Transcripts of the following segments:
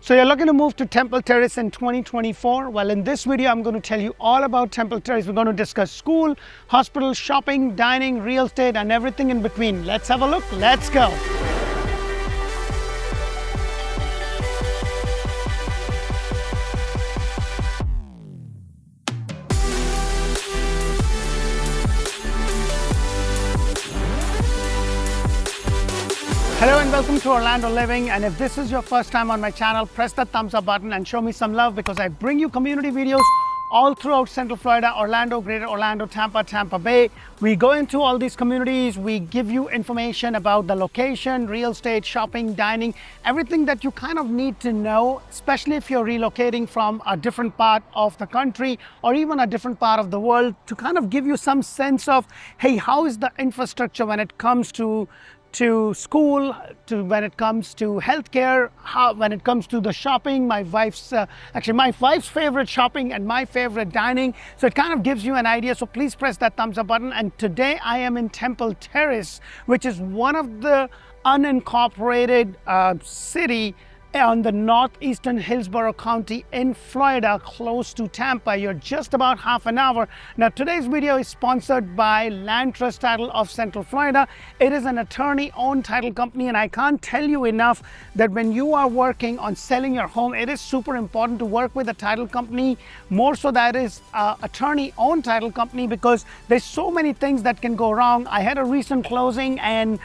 So you're looking to move to Temple Terrace in 2024? Well, in this video, I'm going to tell you all about Temple Terrace. We're going to discuss school, hospital, shopping, dining, real estate, and everything in between. Let's have a look. Let's go. Hello and welcome to Orlando Living, and if this is your first time on my channel, press that thumbs up button and show me some love because I bring you community videos all throughout Central Florida, Orlando, Greater Orlando, Tampa Bay. We go into all these communities, we give you information about the location, real estate, shopping, dining, everything that you kind of need to know, especially if you're relocating from a different part of the country or even a different part of the world, to kind of give you some sense of, hey, how is the infrastructure when it comes to school, when it comes to healthcare, when it comes to the shopping, my wife's favorite shopping and my favorite dining. So it kind of gives you an idea. So please press that thumbs up button. And today I am in Temple Terrace, which is one of the unincorporated city on the northeastern Hillsborough County in Florida, close to Tampa. You're just about half an hour. Now, today's video is sponsored by Land Trust Title of Central Florida. It is an attorney-owned title company, and I can't tell you enough that when you are working on selling your home, it is super important to work with a title company, more so that is attorney-owned title company, because there's so many things that can go wrong. I had a recent closing and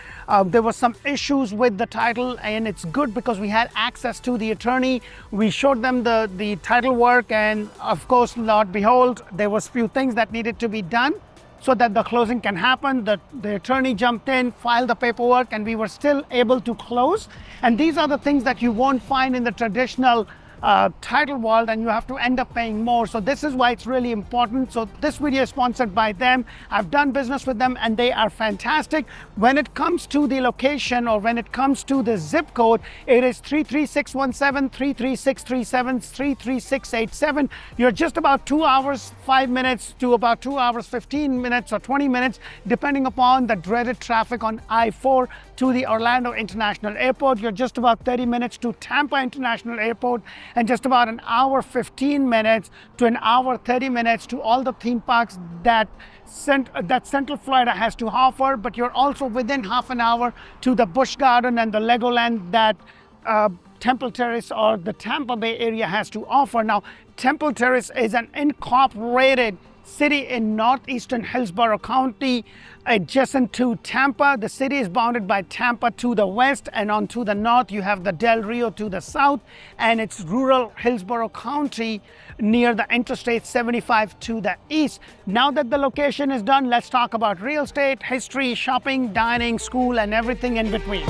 there were some issues with the title, and it's good because we had access to the attorney. We showed them the title work, and of course, Lord behold, there was few things that needed to be done so that the closing can happen. The attorney jumped in, filed the paperwork, and we were still able to close. And these are the things that you won't find in the traditional title world, and you have to end up paying more. So this is why it's really important. So this video is sponsored by them. I've done business with them and they are fantastic. When it comes to the location, or when it comes to the zip code, it is 33617, 33637, 33687. You're just about 2 hours 5 minutes to about 2 hours 15 minutes or 20 minutes, depending upon the dreaded traffic on I-4 to the Orlando International Airport. You're just about 30 minutes to Tampa International Airport, and just about an hour 15 minutes to an hour 30 minutes to all the theme parks that Central Florida has to offer. But you're also within half an hour to the Busch Garden and the Legoland that Temple Terrace or the Tampa Bay area has to offer. Now, Temple Terrace is an incorporated city in northeastern Hillsborough County, adjacent to Tampa. The city is bounded by Tampa to the west, and on to the north you have the Del Rio to the south, and it's rural Hillsborough County near the Interstate 75 to the east. Now that the location is done, let's talk about real estate, history, shopping, dining, school, and everything in between.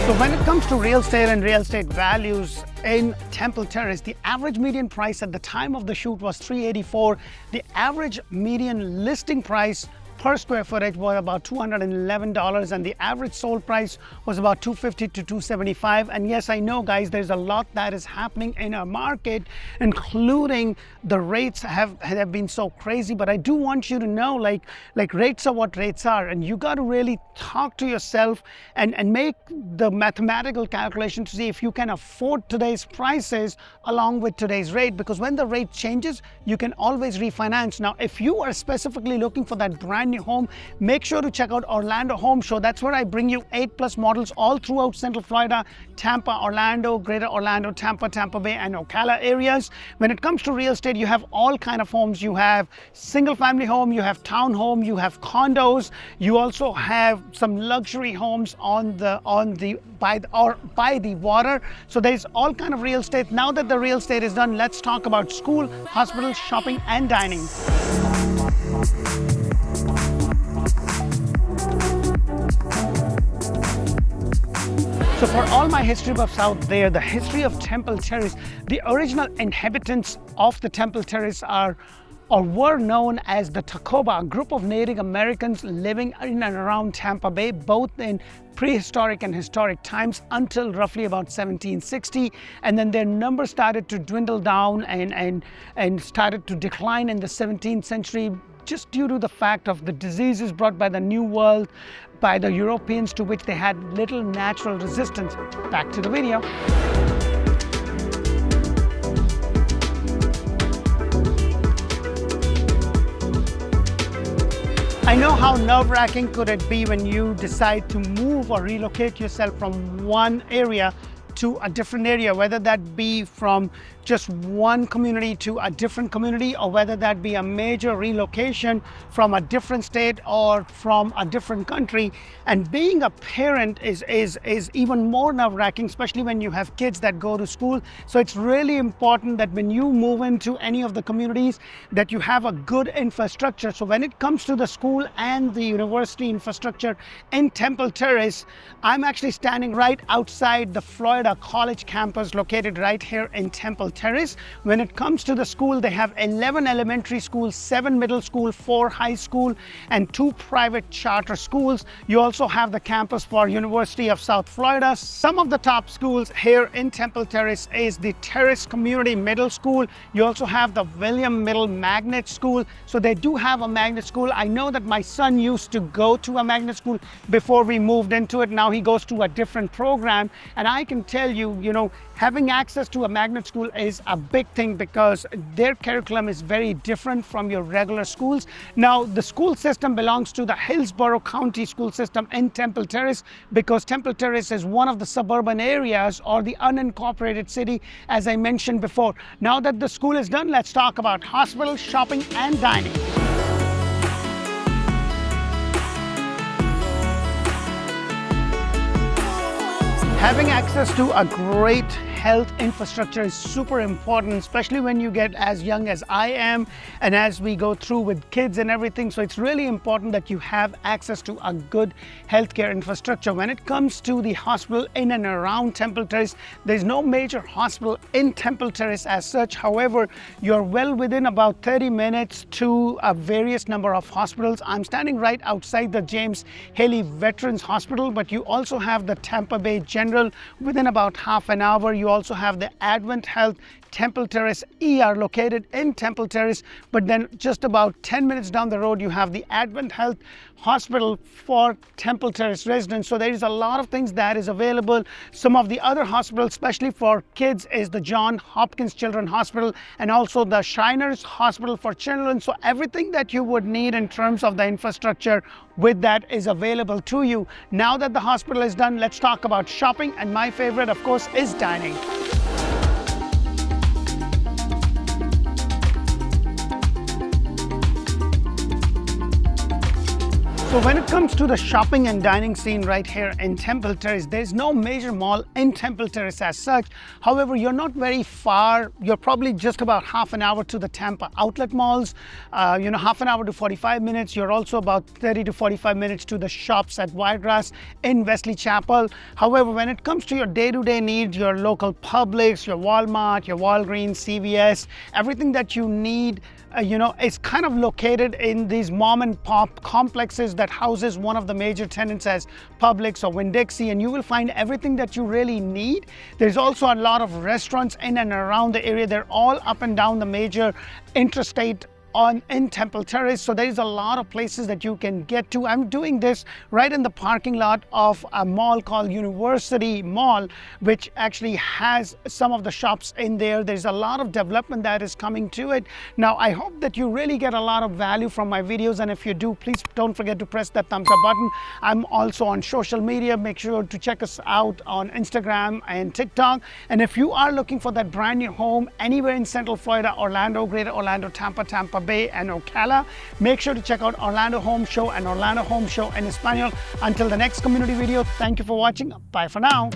So when it comes to real estate and real estate values in Temple Terrace, the average median price at the time of the shoot was $384. The average median listing price per square footage was about $211, and the average sold price was about $250 to $275. And yes, I know, guys, there's a lot that is happening in our market, including the rates have been so crazy. But I do want you to know, like rates are what rates are, and you got to really talk to yourself and make the mathematical calculation to see if you can afford today's prices along with today's rate, because when the rate changes, you can always refinance. Now, if you are specifically looking for that brand new home, make sure to check out Orlando Home Show. That's where I bring you 8+ models all throughout Central Florida, Tampa, Orlando, Greater Orlando, Tampa Bay, and Ocala areas. When it comes to real estate, you have all kind of homes. You have single family home, you have town home, you have condos, you also have some luxury homes by the water. So there's all kind of real estate. Now that the real estate is done, let's talk about school, hospital, shopping, and dining. So for all my history buffs out there, the history of Temple Terrace, the original inhabitants of the Temple Terrace were known as the Tacoba, a group of Native Americans living in and around Tampa Bay, both in prehistoric and historic times until roughly about 1760. And then their numbers started to dwindle down and started to decline in the 17th century, just due to the fact of the diseases brought by the New World, by the Europeans, to which they had little natural resistance. Back to the video. I know how nerve-wracking could it be when you decide to move or relocate yourself from one area to a different area, whether that be from just one community to a different community, or whether that be a major relocation from a different state or from a different country. And being a parent is even more nerve-wracking, especially when you have kids that go to school. So it's really important that when you move into any of the communities, that you have a good infrastructure. So when it comes to the school and the university infrastructure in Temple Terrace, I'm actually standing right outside the Florida College campus located right here in Temple Terrace. When it comes to the school, they have 11 elementary schools, 7 middle school, 4 high school, and 2 private charter schools. You also have the campus for University of South Florida. Some of the top schools here in Temple Terrace is the Terrace Community Middle School. You also have the William Middle Magnet School. So they do have a magnet school. I know that my son used to go to a magnet school before we moved into it. Now he goes to a different program, and I can tell you, having access to a magnet school is a big thing because their curriculum is very different from your regular schools. Now, the school system belongs to the Hillsborough County school system in Temple Terrace, because Temple Terrace is one of the suburban areas or the unincorporated city, as I mentioned before. Now that the school is done, let's talk about hospital, shopping, and dining. Having access to a great health infrastructure is super important, especially when you get as young as I am and as we go through with kids and everything. So it's really important that you have access to a good healthcare infrastructure. When it comes to the hospital in and around Temple Terrace, there's no major hospital in Temple Terrace as such. However, you're well within about 30 minutes to a various number of hospitals. I'm standing right outside the James Haley Veterans Hospital, but you also have the Tampa Bay General within about half an hour. You also have the Advent Health Temple Terrace ER located in Temple Terrace, but then just about 10 minutes down the road, you have the Advent Health Hospital for Temple Terrace residents. So there is a lot of things that is available. Some of the other hospitals, especially for kids, is the John Hopkins Children's Hospital and also the Shriners Hospital for Children. So everything that you would need in terms of the infrastructure with that is available to you. Now that the hospital is done, let's talk about shopping, and my favorite, of course, is dining. So when it comes to the shopping and dining scene right here in Temple Terrace, there's no major mall in Temple Terrace as such. However, you're not very far. You're probably just about half an hour to the Tampa outlet malls, half an hour to 45 minutes. You're also about 30 to 45 minutes to the shops at Wiregrass in Wesley Chapel. However, when it comes to your day-to-day needs, your local Publix, your Walmart, your Walgreens, CVS, everything that you need, is kind of located in these mom and pop complexes that houses one of the major tenants as Publix or Winn-Dixie, and you will find everything that you really need. There's also a lot of restaurants in and around the area. They're all up and down the major interstate in Temple Terrace, so there is a lot of places that you can get to. I'm doing this right in the parking lot of a mall called University Mall, which actually has some of the shops in there. There's a lot of development that is coming to it. Now, I hope that you really get a lot of value from my videos, and if you do, please don't forget to press that thumbs up button. I'm also on social media. Make sure to check us out on Instagram and TikTok. And if you are looking for that brand new home anywhere in Central Florida, Orlando, Greater Orlando, Tampa Bay, and Ocala, make sure to check out Orlando Home Show and Orlando Home Show in Espanol. Until the next community video, thank you for watching. Bye for now.